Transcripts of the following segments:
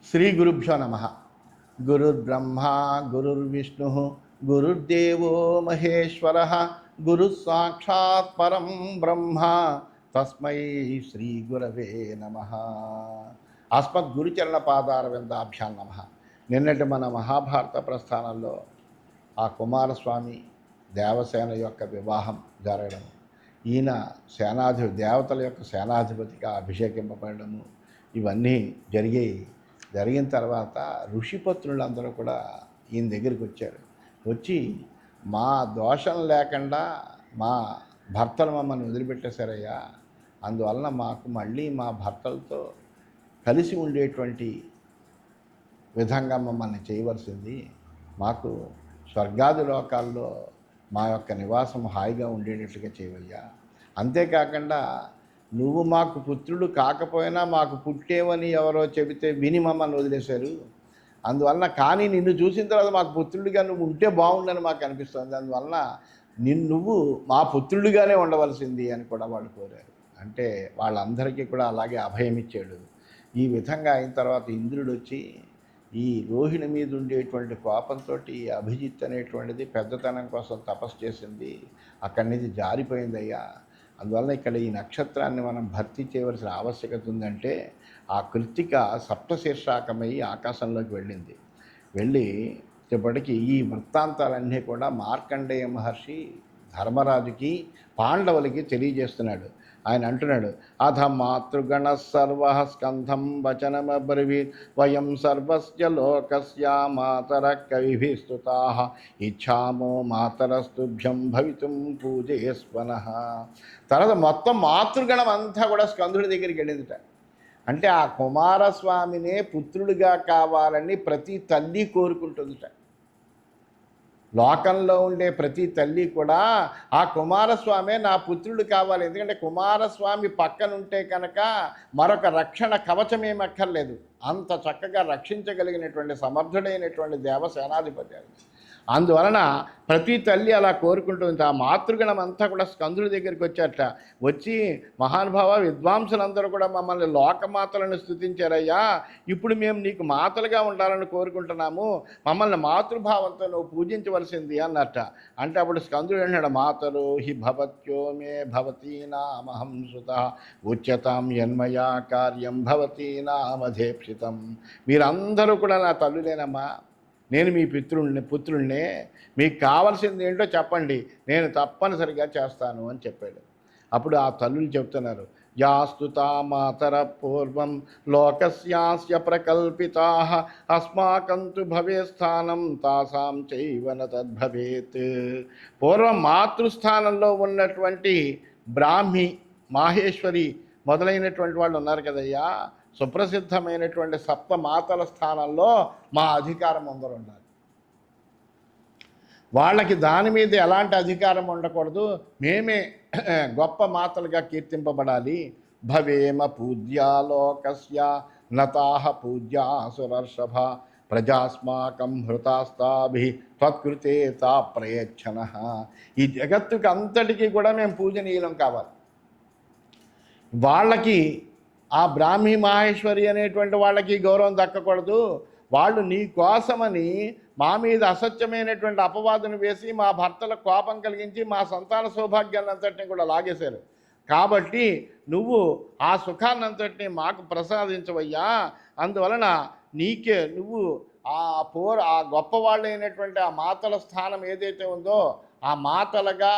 శ్రీ గురుభ్యో నమ. గురుర్బ్రహ్మ గురుర్విష్ణు గురుర్దేవో మహేశ్వర గురు సాక్షాత్ పరం బ్రహ్మ తస్మై శ్రీ గురవే నమ. అస్మద్గురుచరణ పాదార విందాభ్యాం నమ. నిన్నటి మన మహాభారత ప్రస్థానంలో ఆ కుమారస్వామి దేవసేన యొక్క వివాహం జరగడం, ఈయన దేవతల యొక్క సేనాధిపతిగా అభిషేకింపబడము, ఇవన్నీ జరిగిన తర్వాత ఋషిపత్రులందరూ కూడా ఈయన దగ్గరికి వచ్చారు. వచ్చి మా దోషం లేకుండా మా భర్తలు మమ్మల్ని వదిలిపెట్టేశారయ్యా, అందువలన మాకు మళ్ళీ మా భర్తలతో కలిసి ఉండేటువంటి విధంగా మమ్మల్ని చేయవలసింది, మాకు స్వర్గాది లోకాల్లో మా యొక్క నివాసం హాయిగా ఉండేటట్లుగా చేయవయ్యా. అంతేకాకుండా నువ్వు మాకు పుత్రుడు కాకపోయినా మాకు పుట్టేవని ఎవరో చెబితే విని మమ్మల్ని వదిలేశారు. అందువలన కానీ నిన్ను చూసిన తర్వాత మాకు పుత్రుడిగా నువ్వు ఉంటే బాగుండని మాకు అనిపిస్తుంది. అందువలన నువ్వు మా పుత్రుడిగానే ఉండవలసింది అని కూడా వాళ్ళు కోరారు. అంటే వాళ్ళందరికీ కూడా అలాగే అభయం ఇచ్చాడు. ఈ విధంగా అయిన తర్వాత ఇంద్రుడు వచ్చి ఈ రోహిణి మీద ఉండేటువంటి కోపంతో అభిజిత్ అనేటువంటిది పెద్దతనం కోసం తపస్సు చేసింది, అక్కడి నుంచి జారిపోయిందయ్యా. అందువల్ల ఇక్కడ ఈ నక్షత్రాన్ని మనం భర్తీ చేయవలసిన ఆవశ్యకత ఉందంటే ఆ కృత్తిక సప్తశీర్షాకమై ఆకాశంలోకి వెళ్ళి ఇప్పటికీ ఈ వృత్తాంతాలన్నీ కూడా మార్కండేయ మహర్షి ధర్మరాజుకి పాండవులకి తెలియజేస్తున్నాడు. ఆయన అంటున్నాడు, అథ మాతృగణ సర్వ స్కంధం వచనమబ్రవీత్ వయం సర్వస్య లోకస్య మాతర కవిభిస్తుతా ఇచ్చామో మాతరస్తుభ్యం భవితుం పూజయస్వనః. తర్వాత మొత్తం మాతృగణం అంతా కూడా స్కందుడి దగ్గరికి వెళ్ళిందిట. అంటే ఆ కుమారస్వామినే పుత్రుడిగా కావాలని ప్రతి తల్లి కోరుకుంటుందిట. లోకంలో ఉండే ప్రతి తల్లి కూడా ఆ కుమారస్వామే నా పుత్రుడు కావాలి, ఎందుకంటే కుమారస్వామి పక్కనుంటే కనుక మరొక రక్షణ కవచమేమక్కర్లేదు, అంత చక్కగా రక్షించగలిగినటువంటి సమర్థుడైనటువంటి దేవసేనాధిపతి. అందువలన ప్రతి తల్లి అలా కోరుకుంటుంది. ఆ మాతృగణం అంతా కూడా స్కందుడి దగ్గరికి వచ్చారట. వచ్చి మహానుభావ విద్వాంసులందరూ కూడా మమ్మల్ని లోకమాతలను స్తుతించారయ్యా, ఇప్పుడు మేము నీకు మాతలుగా ఉండాలని కోరుకుంటున్నాము, మమ్మల్ని మాతృభావంతో నువ్వు పూజించవలసింది అన్నట్ట. అంటే అప్పుడు స్కందుడు అన్నాడు, మాతరో హి భవత్యో మే భవతీనామహం సుత ఉచ్యతాం యన్మయా కార్యం భవతీనామధేప్సితం. మీరందరూ కూడా నా తల్లులేనమ్మా, నేను మీ పుత్రుల్నే, మీకు కావాల్సింది ఏంటో చెప్పండి, నేను తప్పనిసరిగా చేస్తాను అని చెప్పాడు. అప్పుడు ఆ తల్లులు చెప్తున్నారు, యాస్తుతా మాతర పూర్వం లోకస్యాస్య ప్రకల్పితా అస్మాకంతు భవే స్థానం తాసాం చైవన తద్భవేత్. పూర్వం మాతృస్థానంలో ఉన్నటువంటి బ్రాహ్మి, మాహేశ్వరి మొదలైనటువంటి వాళ్ళు ఉన్నారు కదయ్యా, సుప్రసిద్ధమైనటువంటి సప్తమాతల స్థానంలో మా అధికారం అందరూ ఉండాలి. వాళ్ళకి దాని మీద ఎలాంటి అధికారం ఉండకూడదు, మేమే గొప్ప మాతలుగా కీర్తింపబడాలి. భవేమ పూజ్యాలోకస్య నతాహ పూజ్యాసురర్షభ ప్రజాస్మాకం హృతాస్తాభి త్వత్కృతే తా ప్రయచ్చన. ఈ జగత్తుకి అంతటికీ కూడా మేము పూజనీయులం కావాలి. వాళ్ళకి ఆ బ్రాహ్మీ మహేశ్వరి అనేటువంటి వాళ్ళకి గౌరవం దక్కకూడదు. వాళ్ళు నీ కోసమని మా మీద అసత్యమైనటువంటి అపవాదును వేసి మా భర్తల కోపం కలిగించి మా సంతాన సౌభాగ్యాన్నంతటినీ కూడా లాగేశారు. కాబట్టి నువ్వు ఆ సుఖాన్నంతటినీ మాకు ప్రసాదించవయ్యా. అందువలన నువ్వు ఆ గొప్పవాళ్ళైనటువంటి ఆ మాతల స్థానం ఏదైతే ఉందో ఆ మాతలుగా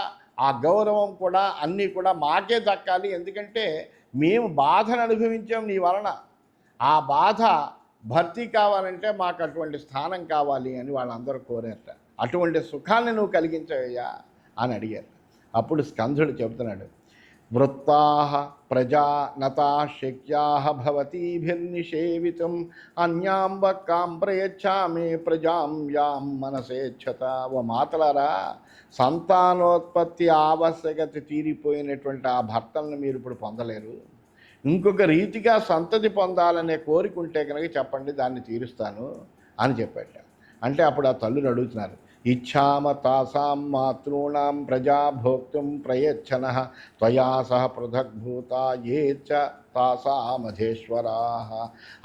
ఆ గౌరవం కూడా అన్నీ కూడా మాకే దక్కాలి. ఎందుకంటే మేము బాధను అనుభవించాం నీ వలన, ఆ బాధ భర్తీ కావాలంటే మాకు అటువంటి స్థానం కావాలి అని వాళ్ళందరూ కోరారట. అటువంటి సుఖాన్ని నువ్వు కలిగించవయ్యా అని అడిగారు. అప్పుడు స్కందుడు చెబుతున్నాడు, వృత్తాః ప్రజా నతా శక్యాః భవతీభిర్నిషేవితుం అన్యాం వక్కాం ప్రయచ్చామి ప్రజాం యాం మనసేచ్ఛత. ఓ మాతలారా, సంతానోత్పత్తి ఆవశ్యకత తీరిపోయినటువంటి ఆ భర్తలను మీరు ఇప్పుడు పొందలేరు. ఇంకొక రీతిగా సంతతి పొందాలనే కోరిక ఉంటే కనుక చెప్పండి, దాన్ని తీరుస్తాను అని చెప్పాట. అంటే అప్పుడు ఆ తల్లులు అడుగుతున్నారు, ఇచ్చామ తాసాం మాతॄణాం ప్రజా భోక్తుం ప్రయచ్చన త్వయా సహ పృథగ్భూత ఏ చ తాసామధేశ్వరా.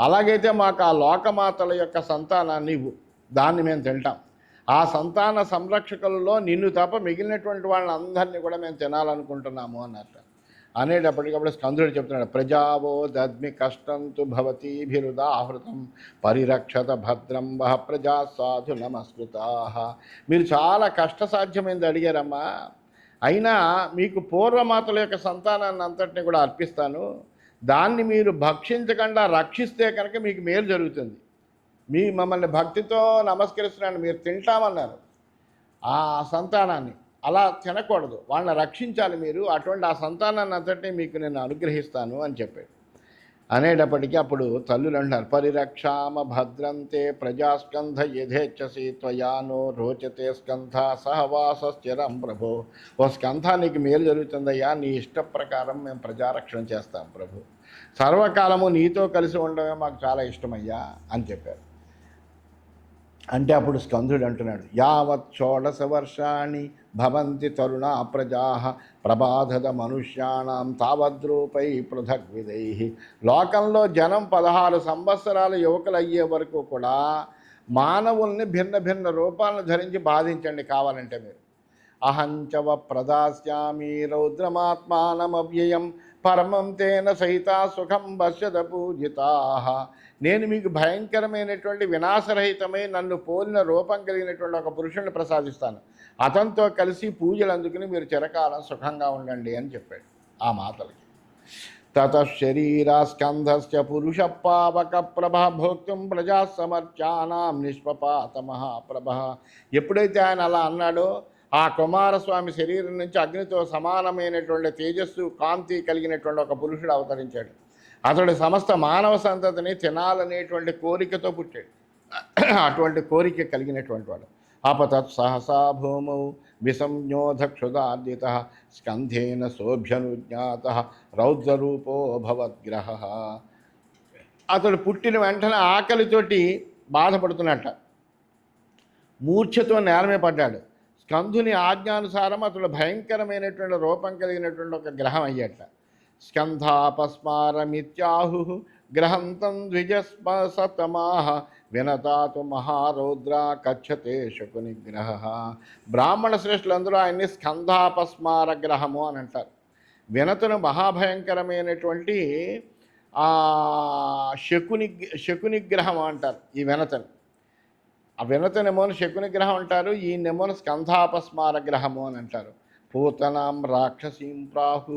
అలాగైతే మాకు ఆ లోకమాతల యొక్క సంతానాన్ని ఇవ్వు, దాన్ని మేము తింటాం. ఆ సంతాన సంరక్షకులలో నిన్ను తప్ప మిగిలినటువంటి వాళ్ళందరినీ కూడా మేము తినాలనుకుంటున్నాము అన్నట్టు. అనేటప్పటికప్పుడు స్కందుడు చెప్తున్నాడు, ప్రజావో దద్మి కష్టంతు భవతీభిరుదాహృతం పరిరక్షత భద్రం వహ ప్రజా సాధు నమస్కృతా. మీరు చాలా కష్టసాధ్యమైంది అడిగారమ్మా, అయినా మీకు పూర్వమాతల యొక్క సంతానాన్ని అంతటిని కూడా అర్పిస్తాను. దాన్ని మీరు భక్షించకుండా రక్షిస్తే కనుక మీకు మేలు జరుగుతుంది. మమ్మల్ని భక్తితో నమస్కరిస్తున్నాను, మీరు తింటామన్నారు. ఆ సంతానాన్ని అలా తినకూడదు, వాళ్ళని రక్షించాలి మీరు. అటువంటి ఆ సంతానాన్ని అంతటినీ మీకు నేను అనుగ్రహిస్తాను అని చెప్పాడు. అనేటప్పటికీ అప్పుడు తల్లులు అంటున్నారు, పరిరక్షామ భద్రంతే ప్రజాస్కంధ యథేచ్ఛసి త్వయానో రోచతే స్కంధ సహవాసస్థిరం ప్రభో. ఓ స్కంధ, నీకు మేలు జరుగుతుందయ్యా, నీ ఇష్ట ప్రకారం మేము ప్రజారక్షణ చేస్తాం ప్రభు. సర్వకాలము నీతో కలిసి ఉండడమే మాకు చాలా ఇష్టమయ్యా అని చెప్పారు. అంటే అప్పుడు స్కందుడు అంటున్నాడు, యావత్ షోడశ వర్షాణి భవంతి తరుణా ప్రజా ప్రభాధద మనుష్యాణం తావద్రూపై పృథగ్విదై. లోకంలో జనం 16 సంవత్సరాల యువకులు అయ్యే వరకు కూడా మానవుల్ని భిన్న భిన్న రూపాలను ధరించి బాధించండి కావాలంటే మీరు. అహంచవ ప్రదాస్యామి రౌద్రమాత్మానమవ్యయం పరమం తేన సహిత సుఖం పశ్యత పూజితా. నేను మీకు భయంకరమైనటువంటి వినాశరహితమై నన్ను పోలిన రూపం కలిగినటువంటి ఒక పురుషుడిని ప్రసాదిస్తాను, అతనితో కలిసి పూజలు అందుకుని మీరు చిరకాలం సుఖంగా ఉండండి అని చెప్పాడు ఆ మాటలకి. తత శరీరాస్కంధస్య పురుష పావక ప్రభ భోక్తుం ప్రజా సమర్చానాం నిష్పపాత మహాప్రభ. ఎప్పుడైతే ఆయన అలా అన్నాడో, ఆ కుమారస్వామి శరీరం నుంచి అగ్నితో సమానమైనటువంటి తేజస్సు కాంతి కలిగినటువంటి ఒక పురుషుడు అవతరించాడు. అతడు సమస్త మానవ సంతతిని తినాలనేటువంటి కోరికతో పుట్టాడు. అటువంటి కోరిక కలిగినటువంటి వాడు. అపతత్ సహసా భూమౌ విసంజ్ఞోధక్షుదార్జిత స్కంధేన శోభ్యనుజ్ఞాత రౌద్రరూపో భవద్గ్రహ. అతడు పుట్టిన వెంటనే ఆకలితోటి బాధపడుతున్నట్ట, మూర్ఛతో నేలమే పడ్డాడు. స్కంధుని ఆజ్ఞానుసారం అతడు భయంకరమైనటువంటి రూపం కలిగినటువంటి ఒక గ్రహం అయ్యట. స్కంధాపస్మారమిత్యాహు గ్రహంతం ద్విజస్పసతమాహ వినతాతు మహారౌద్ర కచ్చతే శకునిగ్రహ. బ్రాహ్మణ శ్రేష్ఠులందరూ ఆయన్ని స్కంధాపస్మార గ్రహము అని అంటారు. వినతును మహాభయంకరమైనటువంటి శకునిగ్రహం అంటారు ఈ వినతను. ఆ వినతనేమోను శకునిగ్రహం అంటారు, ఈ నెమోను స్కంధాపస్మార గ్రహము అని అంటారు. పూతనాం రాక్షసీం ప్రాహు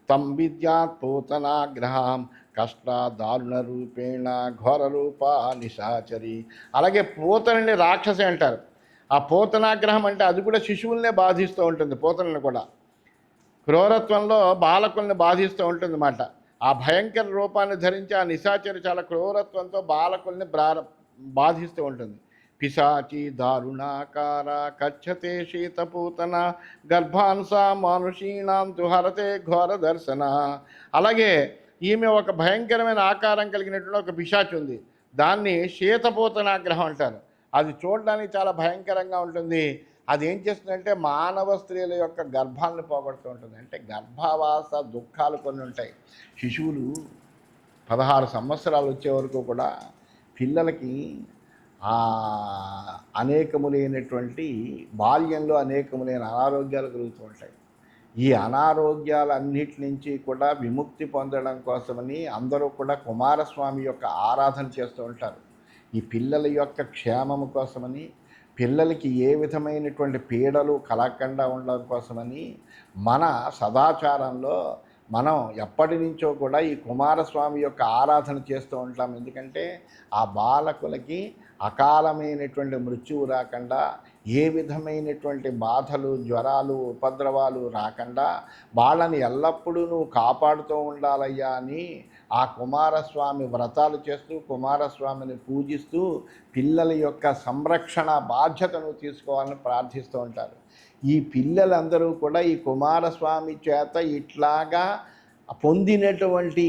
తం విద్యాత్ పూతనాగ్రహం కష్ట దారుణ రూపేణ ఘోర రూప నిశాచరి. అలాగే పూతనని రాక్షసి అంటారు. ఆ పూతనాగ్రహం అంటే అది కూడా శిశువుల్నే బాధిస్తూ ఉంటుంది. పూతనని కూడా క్రూరత్వంలో బాలకుల్ని బాధిస్తూ ఉంటుంది అన్నమాట. ఆ భయంకర రూపాన్ని ధరించి ఆ నిశాచరి చాలా క్రూరత్వంతో బాలకుల్ని బాధిస్తూ ఉంటుంది. పిశాచి దారుణాకార కచ్చతే శీతపూతన గర్భాన్సా మానుషీణాం తుహరతే ఘోర దర్శన. అలాగే ఈమె ఒక భయంకరమైన ఆకారం కలిగినటువంటి ఒక పిశాచి ఉంది, దాన్ని శీతపూతనాగ్రహం అంటారు. అది చూడడానికి చాలా భయంకరంగా ఉంటుంది. అది ఏం చేస్తుందంటే మానవ స్త్రీల యొక్క గర్భాలను పోగొడుతూ ఉంటుంది. అంటే గర్భావాస దుఃఖాలు కొన్ని ఉంటాయి. శిశువులు 16 సంవత్సరాలు వచ్చే వరకు కూడా పిల్లలకి అనేకములైనటువంటి బాల్యంలో అనేకములైన అనారోగ్యాలు కలుగుతూ ఉంటాయి. ఈ అనారోగ్యాలన్నిటి నుంచి కూడా విముక్తి పొందడం కోసమని అందరూ కూడా కుమారస్వామి యొక్క ఆరాధన చేస్తూ ఉంటారు. ఈ పిల్లల యొక్క క్షేమము కోసమని, పిల్లలకి ఏ విధమైనటువంటి పీడలు కలగకుండా ఉండడం కోసమని మన సదాచారంలో మనం ఎప్పటి నుంచో కూడా ఈ కుమారస్వామి యొక్క ఆరాధన చేస్తూ ఉంటాం. ఎందుకంటే ఆ బాలకులకి అకాలమైనటువంటి మృత్యువు రాకుండా, ఏ విధమైనటువంటి బాధలు జ్వరాలు ఉపద్రవాలు రాకుండా వాళ్ళని ఎల్లప్పుడూ నువ్వు కాపాడుతూ ఉండాలయ్యా అని ఆ కుమారస్వామి వ్రతాలు చేస్తూ కుమారస్వామిని పూజిస్తూ పిల్లల యొక్క సంరక్షణ బాధ్యతను తీసుకోవాలని ప్రార్థిస్తూ ఉంటారు. ఈ పిల్లలందరూ కూడా ఈ కుమారస్వామి చేత ఇట్లాగా పొందినటువంటి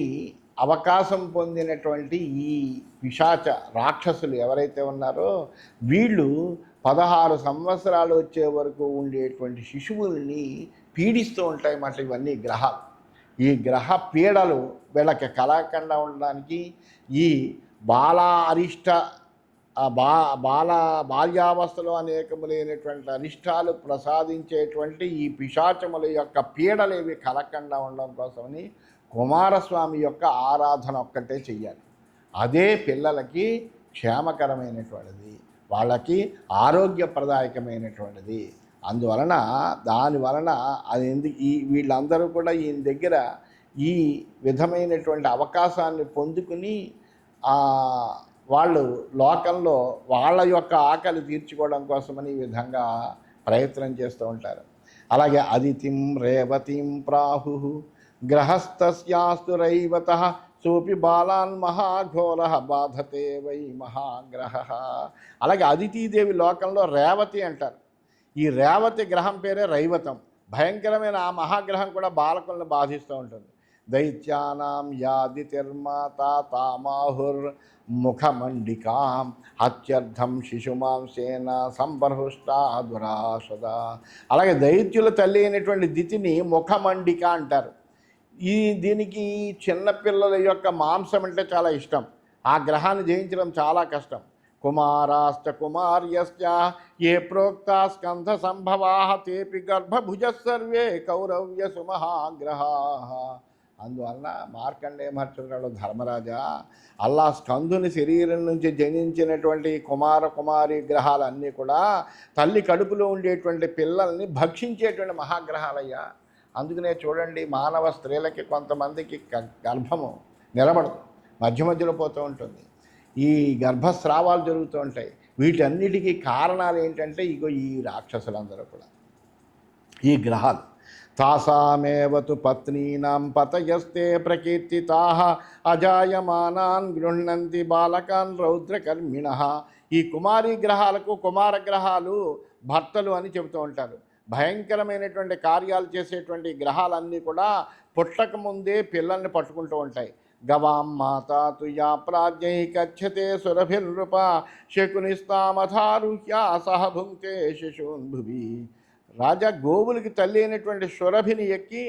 అవకాశం పొందినటువంటి ఈ పిశాచ రాక్షసులు ఎవరైతే ఉన్నారో వీళ్ళు 16 సంవత్సరాలు వచ్చే వరకు ఉండేటువంటి శిశువుల్ని పీడిస్తూ ఉంటాయి మాట. ఇవన్నీ గ్రహాలు, ఈ గ్రహ పీడలు వీళ్ళకి కలగకుండా ఉండడానికి ఈ బాల అరిష్ట బాల్యావస్థలో అనేకములైనటువంటి అరిష్టాలు ప్రసాదించేటువంటి ఈ పిశాచముల యొక్క పీడలు ఇవి కలగకుండా ఉండడం కోసమని కుమారస్వామి యొక్క ఆరాధన ఒక్కటే చెయ్యాలి. అదే పిల్లలకి క్షేమకరమైనటువంటిది, వాళ్ళకి ఆరోగ్యప్రదాయకమైనటువంటిది. అందువలన దానివలన అది ఎందుకు వీళ్ళందరూ కూడా ఈయన దగ్గర ఈ విధమైనటువంటి అవకాశాన్ని పొందుకుని వాళ్ళు లోకంలో వాళ్ళ యొక్క ఆకలి తీర్చుకోవడం కోసమని ఈ విధంగా ప్రయత్నం చేస్తూ ఉంటారు. అలాగే అదితిం రేవతిం ప్రాహు గ్రహస్థస్యాస్తు రైవత సోపి బాలాన్ మహాఘోర బాధతే వై మహాగ్రహ. అలాగే అదితీదేవి లోకంలో రేవతి అంటారు. ఈ రేవతి గ్రహం పేరే రైవతం. భయంకరమైన ఆ మహాగ్రహం కూడా బాలకులను బాధిస్తూ ఉంటుంది. దైత్యానాం యాదితిర్మాత తామాహుర్ ముఖమండికాం హత్యర్థం శిశుమాంసేన సంబర్హుష్టా దురాసద. అలాగే దైత్యుల తల్లి అయినటువంటి దితిని ముఖమండిక అంటారు. దీనికి చిన్నపిల్లల యొక్క మాంసం అంటే చాలా ఇష్టం. ఆ గ్రహాన్ని జయించడం చాలా కష్టం. కుమారాశ్చ కుమార్యశ్చ ఏ ప్రోక్తా స్కంధ సంభవా తేపి గర్భభుజ సర్వే కౌరవ్య సుమహాగ్రహా. అందువలన మార్కండేయ మహర్షుడు ధర్మరాజా, అల్లా స్కందుని శరీరం నుంచి జనించినటువంటి కుమారి గ్రహాలన్నీ కూడా తల్లి కడుపులో ఉండేటువంటి పిల్లల్ని భక్షించేటువంటి మహాగ్రహాలయ్యా. అందుకనే చూడండి, మానవ స్త్రీలకి కొంతమందికి గర్భము నిలబడదు, మధ్య మధ్యలో పోతూ ఉంటుంది, ఈ గర్భస్రావాలు జరుగుతూ ఉంటాయి. వీటన్నిటికీ కారణాలు ఏంటంటే ఇగో ఈ రాక్షసులందరూ కూడా ఈ గ్రహాలు. తాసామేవతు పత్నీనాం పతయస్తే ప్రకీర్తితాః అజాయమానాన్ గృహ్ణంతి బాలకాన్ రౌద్రకర్మిణః. ఈ కుమారీ గ్రహాలకు కుమార గ్రహాలు భర్తలు అని చెబుతూ ఉంటారు. భయంకరమైనటువంటి కార్యాలు చేసేటువంటి గ్రహాలన్నీ కూడా పుట్టక ముందే పిల్లల్ని పట్టుకుంటూ ఉంటాయి. గవాం మాతా తుయా ప్రాజ్ఞై కచ్చతే సురభిర్నృప శకునిస్తామధారుహ్య సహ భుంక్తే శిశూన్ భువి. రాజా గోవులకి తల్లి అయినటువంటి సురభిని ఎక్కి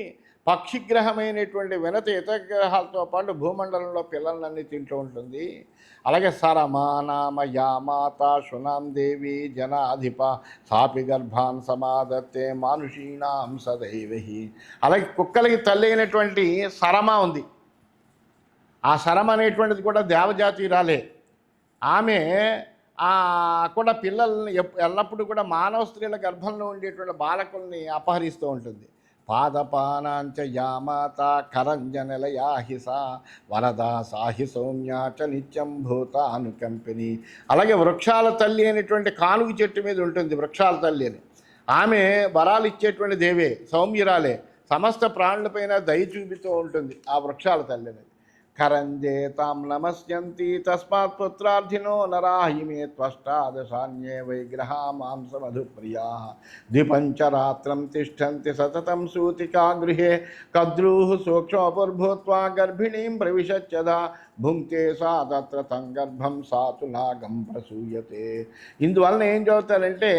పక్షిగ్రహమైనటువంటి వినత ఇతర గ్రహాలతో పాటు భూమండలంలో పిల్లలన్నీ తింటూ ఉంటుంది. అలాగే సరమానామ యామాత శునాం దేవి జనాధిప సాపి గర్భాన్ సమాదత్తే మానుషీణాం సదైవహి. అలాగే కుక్కలకి తల్లి అయినటువంటి సరమ ఉంది. ఆ సరమ అనేటువంటిది కూడా దేవజాతీయురాలే. ఆమె కూడా పిల్లల్ని ఎల్లప్పుడూ కూడా మానవ స్త్రీల గర్భంలో ఉండేటువంటి బాలకుల్ని అపహరిస్తూ ఉంటుంది. పాదపానాంచ యామాత కరంజనలయాహిస వరదా సాహి సౌమ్యాచ నిత్యం భూత అనుకంపిని. అలాగే వృక్షాల తల్లి అయినటువంటి కానుగు చెట్టు మీద ఉంటుంది వృక్షాల తల్లి అని. ఆమె వరాలు ఇచ్చేటువంటి దేవే, సౌమ్యురాలే, సమస్త ప్రాణులపైన దయ చూపుతూ ఉంటుంది ఆ వృక్షాల తల్లి అనేది. కరంజే తాం నమస్యంతి తస్మాత్ పుత్రార్థినో నరాహిమే త్వష్టాదశాన్యే వైగ్రహా మాంసమధుప్రియా ద్విపంచరాత్రం తిష్టంతి సతతం సూతికా గృహే కద్రూః సూక్ష్మపుర్భూత్వా గర్భిణీం ప్రవిశత్యదా భుంక్తే సా తత్ర తం గర్భం సాతు నాగం ప్రసూయతే. ఇందువలన ఏం చదువుతారంటే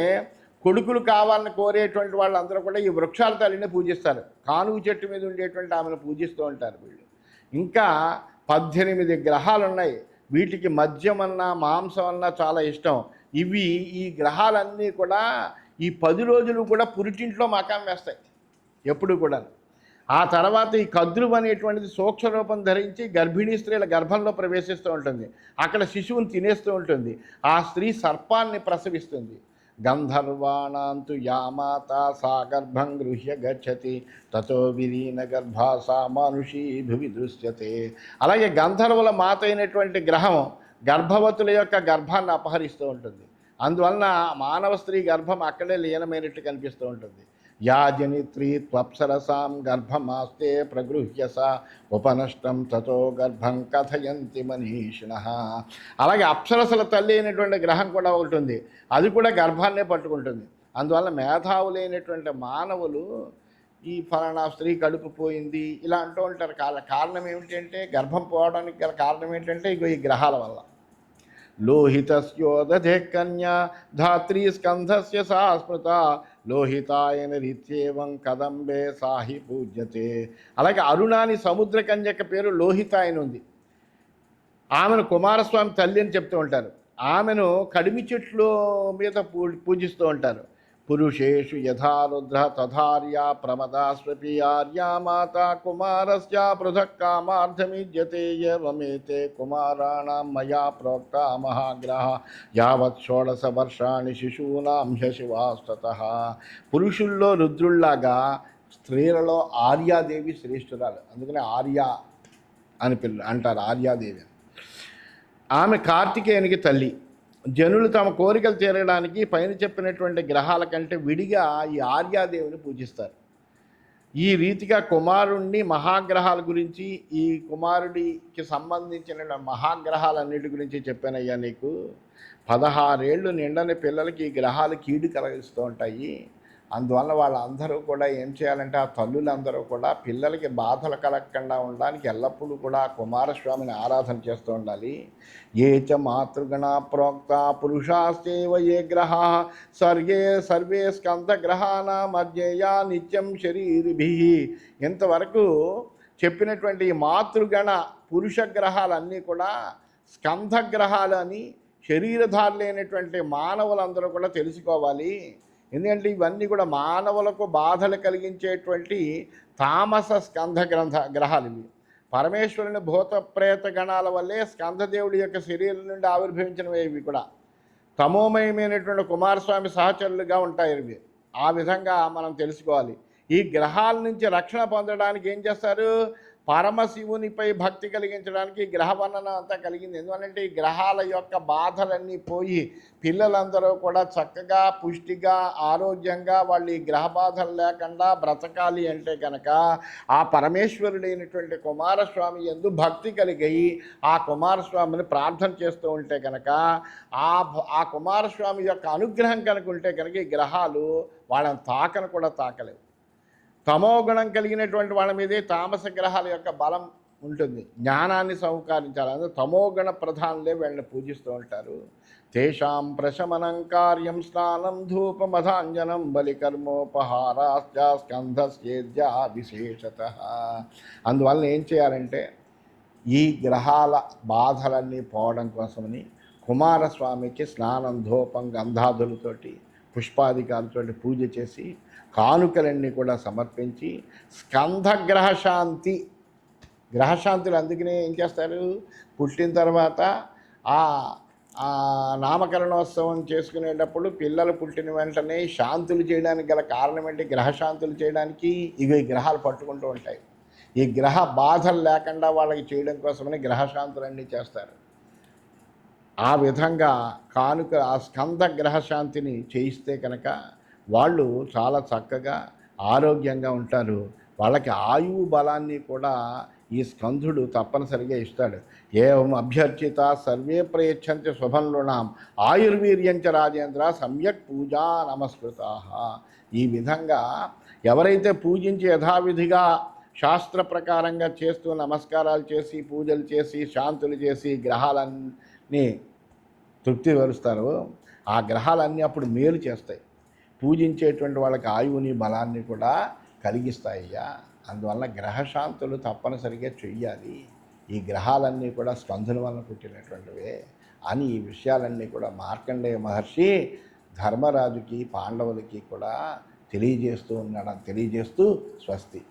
కొడుకులు కావాలని కోరేటువంటి వాళ్ళందరూ కూడా ఈ వృక్షాల తల్లిని పూజిస్తారు. కానుగు చెట్టు మీద ఉండేటువంటి ఆమెను పూజిస్తూ ఉంటారు వీళ్ళు. ఇంకా 18 గ్రహాలు ఉన్నాయి. వీటికి మద్యం అన్నా మాంసం అన్నా చాలా ఇష్టం. ఈ గ్రహాలన్నీ కూడా ఈ 10 రోజులు కూడా పురిటింట్లో మకాం వేస్తాయి ఎప్పుడు కూడా. ఆ తర్వాత ఈ కద్రువు అనేటువంటిది సూక్ష్మ రూపం ధరించి గర్భిణీ స్త్రీల గర్భంలో ప్రవేశిస్తూ ఉంటుంది. అక్కడ శిశువుని తినేస్తూ ఉంటుంది. ఆ స్త్రీ సర్పాన్ని ప్రసవిస్తుంది. గంధర్వాణాంతు యామాత సా గర్భం గృహ్య గచ్చతి తతో విలీన గర్భా సా మానుషీ భువి దృశ్యతే. అలాగే గంధర్వుల మాత అయినటువంటి గ్రహం గర్భవతుల యొక్క గర్భాన్ని అపహరిస్తూ ఉంటుంది. అందువలన మానవ స్త్రీ గర్భం అక్కడే లీనమైనట్టు కనిపిస్తూ ఉంటుంది. యా జనిత్రీ త్వప్సరసాం గర్భమాస్తే ప్రగృహ్య సా ఉపనష్టం తతో గర్భం కథయంతి మనీషిణః. అలాగే అప్సరసల తల్లి అయినటువంటి గ్రహం కూడా ఉంటుంది. అది కూడా గర్భాన్నే పట్టుకుంటుంది. అందువల్ల మేధావులైనటువంటి మానవులు ఈ ఫలానా స్త్రీ కడుపు పోయింది ఇలా అంటూ ఉంటారు. కారణం ఏమిటంటే గర్భం పోవడానికి గల కారణం ఏంటంటే ఈ గ్రహాల వల్ల. లోహితస్యోదధే కన్యా ధాత్రీ స్కంధస్య సా స్మృత లోహితాయన రీత్యేవం కదంబే సాహి పూజ్యతే. అలాగే అరుణాని సముద్ర కన్యక పేరు లోహితాయన ఉంది. ఆమెను కుమారస్వామి తల్లి అని చెప్తూ ఉంటారు. ఆమెను కడిమి చెట్లు మీద పూజిస్తూ ఉంటారు. పురుషేషు యథా రుద్ర తథార్యా ప్రమదాస్వపి ఆర్యా మాతా కుమారస్య పృథక్ కామార్థమిజ్యతే ఏవమేతే కుమారాణం మయా ప్రోక్త మహాగ్రహ యావత్ షోడశ వర్షాణి శిశూనాం హ్యశివాస్తతః. పురుషుల్లో రుద్రుల్లాగా స్త్రీలలో ఆర్యాదేవి శ్రేష్ఠురాలు, అందుకనే ఆర్య అని అంటారు, ఆర్యాదేవి. ఆమె కార్తికేయునికి తల్లి. జనులు తమ కోరికలు తీరడానికి పైన చెప్పినటువంటి గ్రహాల కంటే విడిగా ఈ ఆర్యాదేవిని పూజిస్తారు. ఈ రీతిగా కుమారుణ్ణి మహాగ్రహాల గురించి, ఈ కుమారుడికి సంబంధించిన మహాగ్రహాలన్నిటి గురించి చెప్పానయ్యా నీకు. 16 ఏళ్ళు నిండని పిల్లలకి ఈ గ్రహాలు కీడు కలిగిస్తూ ఉంటాయి. అందువల్ల వాళ్ళందరూ కూడా ఏం చేయాలంటే, ఆ తల్లులందరూ కూడా పిల్లలకి బాధలు కలగకుండా ఉండడానికి ఎల్లప్పుడూ కూడా కుమారస్వామిని ఆరాధన చేస్తూ ఉండాలి. ఏ చ మాతృగణ ప్రోక్త పురుషాస్తేవ ఏ గ్రహ సర్వే స్కంధగ్రహాణ మధ్యయా నిత్యం శరీరిభి. ఇంతవరకు చెప్పినటువంటి ఈ మాతృగణ పురుష గ్రహాలన్నీ కూడా స్కంధగ్రహాలు అని శరీరధారులైనటువంటి మానవులందరూ కూడా తెలుసుకోవాలి. ఎందుకంటే ఇవన్నీ కూడా మానవులకు బాధలు కలిగించేటువంటి తామస స్కంధ గ్రహాలు ఇవి. పరమేశ్వరుని భూత ప్రేత గణాల వల్లే స్కంధదేవుడి యొక్క శరీరం నుండి ఆవిర్భవించినవి ఇవి కూడా. తమోమయమైనటువంటి కుమారస్వామి సహచరులుగా ఉంటాయి ఇవి. ఆ విధంగా మనం తెలుసుకోవాలి. ఈ గ్రహాల నుంచి రక్షణ పొందడానికి ఏం చేస్తారు, పరమశివునిపై భక్తి కలిగించడానికి ఈ గ్రహ వర్ణన అంతా కలిగింది. ఎందుకంటే ఈ గ్రహాల యొక్క బాధలన్నీ పోయి పిల్లలందరూ కూడా చక్కగా పుష్టిగా ఆరోగ్యంగా వాళ్ళు ఈ గ్రహ బాధలు లేకుండా బ్రతకాలి అంటే కనుక ఆ పరమేశ్వరుడైనటువంటి కుమారస్వామి యందు భక్తి కలిగి ఆ కుమారస్వామిని ప్రార్థన చేస్తూ ఉంటే కనుక ఆ కుమారస్వామి యొక్క అనుగ్రహం కనుక ఉంటే కనుక ఈ గ్రహాలు వాళ్ళని తాకను కూడా తాకలేవు. తమోగుణం కలిగినటువంటి వాళ్ళ మీదే తామస గ్రహాల యొక్క బలం ఉంటుంది. జ్ఞానాన్ని సంహరించాలి. అందుకే తమోగణ ప్రధానులే వీళ్ళని పూజిస్తూ ఉంటారు. తేషాం ప్రశమనం కార్యం స్నానం ధూపమధాంజనం బలికర్మోపహారాశ్చ స్కంధస్యేద్యా విశేషతః. అందువల్ల ఏం చేయాలంటే, ఈ గ్రహాల బాధలన్నీ పోవడం కోసమని కుమారస్వామికి స్నానం ధూపం గంధాదులతోటి పుష్పాధికారులతోటి పూజ చేసి కానుకలన్నీ కూడా సమర్పించి స్కంధ గ్రహశాంతి, గ్రహశాంతులు అందుకనే ఏం చేస్తారు, పుట్టిన తర్వాత ఆ నామకరణోత్సవం చేసుకునేటప్పుడు పిల్లలు పుట్టిన వెంటనే శాంతులు చేయడానికి గల కారణం ఏంటి, గ్రహశాంతులు చేయడానికి ఇవి గ్రహాలు పట్టుకుంటూ ఉంటాయి. ఈ గ్రహ బాధలు లేకుండా వాళ్ళకి చేయడం కోసమని గ్రహశాంతులన్నీ చేస్తారు. ఆ విధంగా కానుక ఆ స్కంధ గ్రహశాంతిని చేయిస్తే కనుక వాళ్ళు చాలా చక్కగా ఆరోగ్యంగా ఉంటారు. వాళ్ళకి ఆయువు బలాన్ని కూడా ఈ స్కంధుడు తప్పనిసరిగా ఇస్తాడు. ఏం అభ్యర్చిత సర్వే ప్రయచ్చంతి శుభంలోనాం ఆయుర్వీర్యంచ రాజేంద్ర సమ్యక్ పూజా నమస్కృతా. ఈ విధంగా ఎవరైతే పూజించి యథావిధిగా శాస్త్ర ప్రకారంగా చేస్తూ నమస్కారాలు చేసి పూజలు చేసి శాంతులు చేసి గ్రహాలన్నీ తృప్తిపరుస్తారో ఆ గ్రహాలన్నీ అప్పుడు మేలు చేస్తాయి. పూజించేటువంటి వాళ్ళకి ఆయువుని బలాన్ని కూడా కలిగిస్తాయ్యా. అందువల్ల గ్రహశాంతులు తప్పనిసరిగా చెయ్యాలి. ఈ గ్రహాలన్నీ కూడా స్కంధుల వలన పుట్టినటువంటివే అని ఈ విషయాలన్నీ కూడా మార్కండేయ మహర్షి ధర్మరాజుకి పాండవులకి కూడా తెలియజేస్తూ ఉన్నాడని తెలియజేస్తూ స్వస్తి.